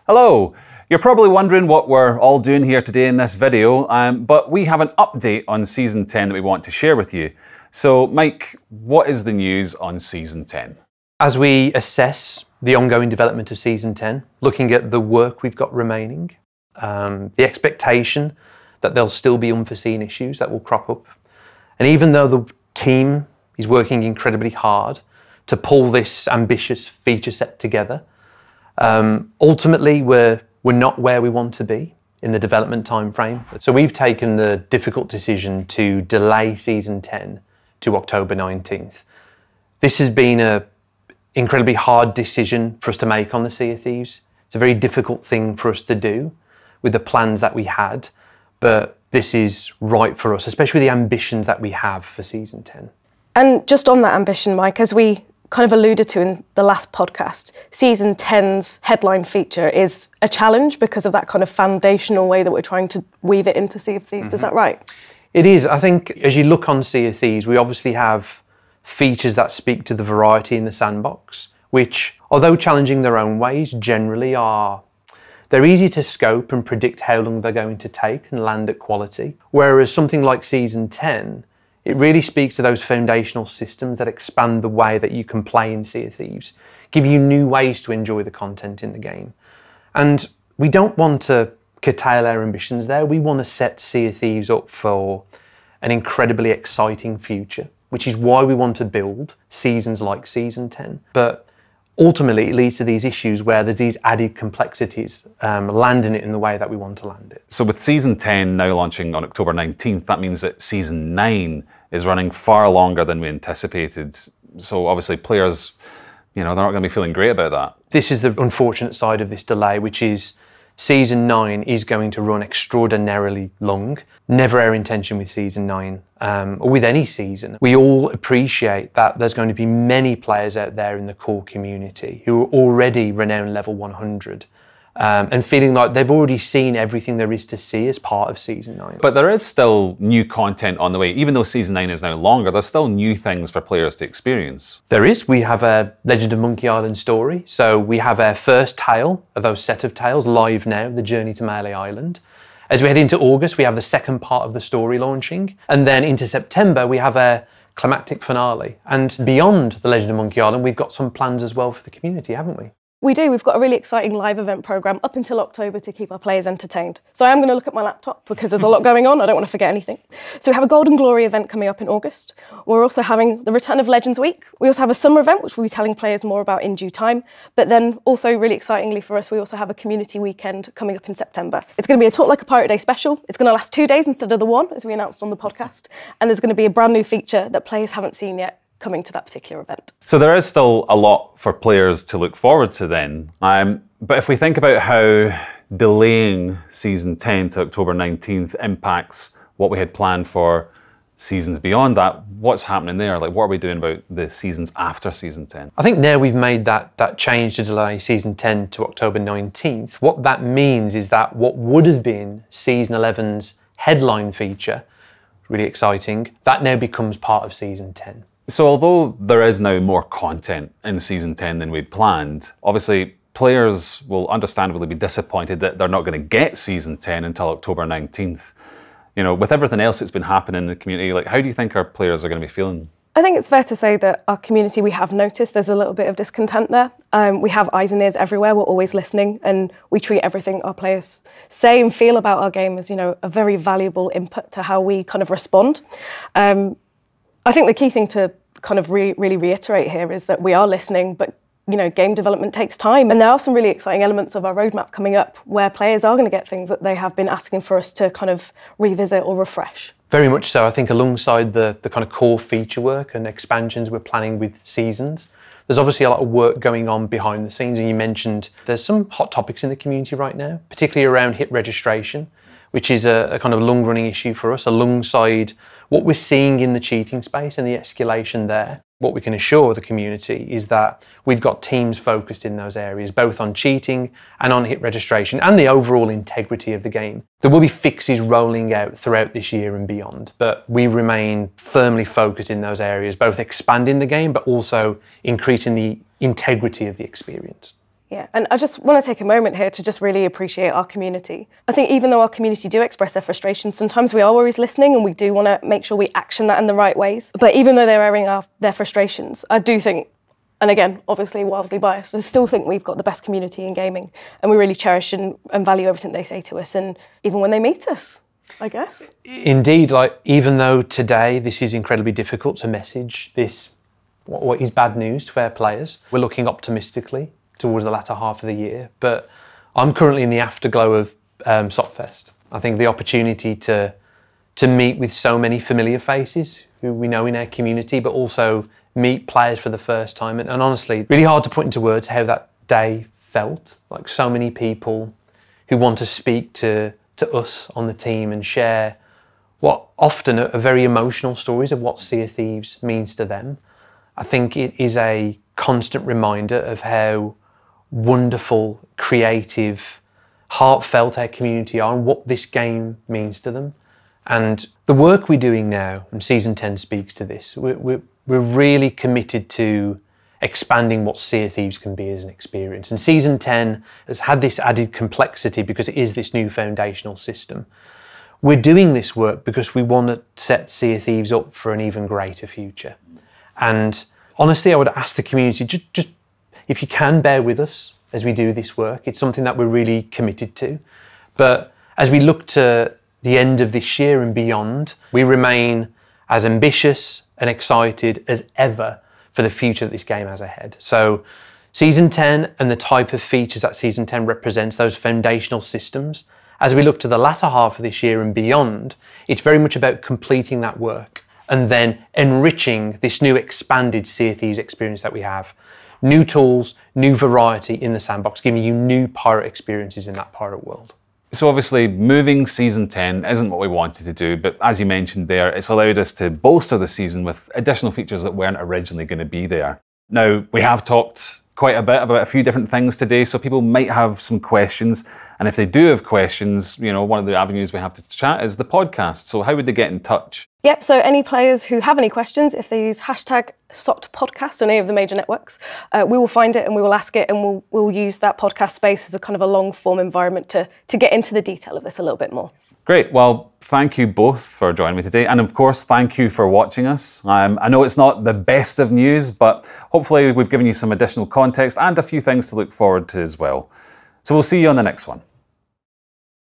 Hello! You're probably wondering what we're all doing here today in this video, but we have an update on Season 10 that we want to share with you. So, Mike, what is the news on Season 10? As we assess the ongoing development of Season 10, looking at the work we've got remaining, the expectation that there'll still be unforeseen issues that will crop up, and even though the team is working incredibly hard to pull this ambitious feature set together, ultimately we're not where we want to be in the development time frame. So we've taken the difficult decision to delay Season 10 to October 19th. This has been an incredibly hard decision for us to make on the Sea of Thieves. It's a very difficult thing for us to do with the plans that we had, but this is right for us, especially with the ambitions that we have for Season 10. And just on that ambition, Mike, as we kind of alluded to in the last podcast, Season 10's headline feature is a challenge because of that kind of foundational way that we're trying to weave it into Sea of Thieves. Is that right? It is. I think as you look on Sea of Thieves, we obviously have features that speak to the variety in the sandbox, which, although challenging their own ways, generally they're easy to scope and predict how long they're going to take and land at quality. Whereas something like Season 10, it really speaks to those foundational systems that expand the way that you can play in Sea of Thieves, give you new ways to enjoy the content in the game. And we don't want to curtail our ambitions there. We want to set Sea of Thieves up for an incredibly exciting future, which is why we want to build seasons like Season 10. But ultimately, it leads to these issues where there's these added complexities, landing it in the way that we want to land it. So with Season 10 now launching on October 19th, that means that Season 9 is running far longer than we anticipated. So obviously players, they're not going to be feeling great about that. This is the unfortunate side of this delay, which is Season 9 is going to run extraordinarily long. Never our intention with Season 9, or with any season. We all appreciate that there's going to be many players out there in the core community who are already renowned level 100, and feeling like they've already seen everything there is to see as part of Season 9. But there is still new content on the way. Even though Season 9 is now longer, there's still new things for players to experience. There is. We have a Legend of Monkey Island story. So we have our first tale of those set of tales live now, The Journey to Melee Island. As we head into August, we have the second part of the story launching. And then into September, we have a climactic finale. And beyond The Legend of Monkey Island, we've got some plans as well for the community, haven't we? We do. We've got a really exciting live event programme up until October to keep our players entertained. So I am going to look at my laptop because there's a lot going on. I don't want to forget anything. So we have a Golden Glory event coming up in August. We're also having the Return of Legends Week. We also have a summer event, which we'll be telling players more about in due time. But then also, really excitingly for us, we also have a community weekend coming up in September. It's going to be a Talk Like a Pirate Day special. It's going to last 2 days instead of the one, as we announced on the podcast. And there's going to be a brand new feature that players haven't seen yet coming to that particular event. So there is still a lot for players to look forward to then. But if we think about how delaying Season 10 to October 19th impacts what we had planned for seasons beyond that, what's happening there? Like, what are we doing about the seasons after Season 10? I think now we've made that change to delay Season 10 to October 19th. What that means is that what would have been Season 11's headline feature, really exciting, that now becomes part of Season 10. So although there is now more content in Season 10 than we'd planned, obviously players will understandably be disappointed that they're not going to get Season 10 until October 19th. With everything else that's been happening in the community, like, how do you think our players are going to be feeling? I think it's fair to say that our community, we have noticed there's a little bit of discontent there. We have eyes and ears everywhere. We're always listening, and we treat everything our players say and feel about our game as, a very valuable input to how we kind of respond. I think the key thing to kind of really reiterate here is that we are listening, but game development takes time. And there are some really exciting elements of our roadmap coming up where players are going to get things that they have been asking for us to kind of revisit or refresh. Very much so. I think alongside the kind of core feature work and expansions we're planning with seasons, there's obviously a lot of work going on behind the scenes. And you mentioned there's some hot topics in the community right now, particularly around hit registration, which is a kind of long-running issue for us, alongside what we're seeing in the cheating space and the escalation there. What we can assure the community is that we've got teams focused in those areas, both on cheating and on hit registration and the overall integrity of the game. There will be fixes rolling out throughout this year and beyond, but we remain firmly focused in those areas, both expanding the game, but also increasing the integrity of the experience. Yeah, and I just want to take a moment here to just really appreciate our community. I think even though our community do express their frustrations, sometimes we are always listening and we do want to make sure we action that in the right ways. But even though they're airing their frustrations, I do think, and again, obviously wildly biased, I still think we've got the best community in gaming, and we really cherish and value everything they say to us, and even when they meet us, I guess. Indeed, like even though today this is incredibly difficult to message this, what is bad news to our players, we're looking optimistically towards the latter half of the year. But I'm currently in the afterglow of Sopfest. I think the opportunity to meet with so many familiar faces who we know in our community, but also meet players for the first time. And honestly, really hard to put into words how that day felt. Like so many people who want to speak to us on the team and share what often are very emotional stories of what Sea of Thieves means to them. I think it is a constant reminder of how wonderful, creative, heartfelt our community are and what this game means to them. And the work we're doing now, and Season 10 speaks to this, we're really committed to expanding what Sea of Thieves can be as an experience. And Season 10 has had this added complexity because it is this new foundational system. We're doing this work because we want to set Sea of Thieves up for an even greater future. And honestly, I would ask the community, just if you can, bear with us as we do this work. It's something that we're really committed to. But as we look to the end of this year and beyond, we remain as ambitious and excited as ever for the future that this game has ahead. So Season 10 and the type of features that Season 10 represents, those foundational systems, as we look to the latter half of this year and beyond, it's very much about completing that work and then enriching this new expanded Sea of Thieves experience that we have. New tools, new variety in the sandbox, giving you new pirate experiences in that pirate world. So obviously moving Season 10 isn't what we wanted to do, but as you mentioned there, it's allowed us to bolster the season with additional features that weren't originally going to be there. Now, we have talked quite a bit about a few different things today, so people might have some questions. And if they do have questions, you know, one of the avenues we have to chat is the podcast. So how would they get in touch? Yep, so any players who have any questions, if they use hashtag #SOTPodcast on any of the major networks, we will find it and we will ask it, and we'll use that podcast space as a kind of a long form environment to get into the detail of this a little bit more. Great, well, thank you both for joining me today. And of course, thank you for watching us. I know it's not the best of news, but hopefully we've given you some additional context and a few things to look forward to as well. So we'll see you on the next one.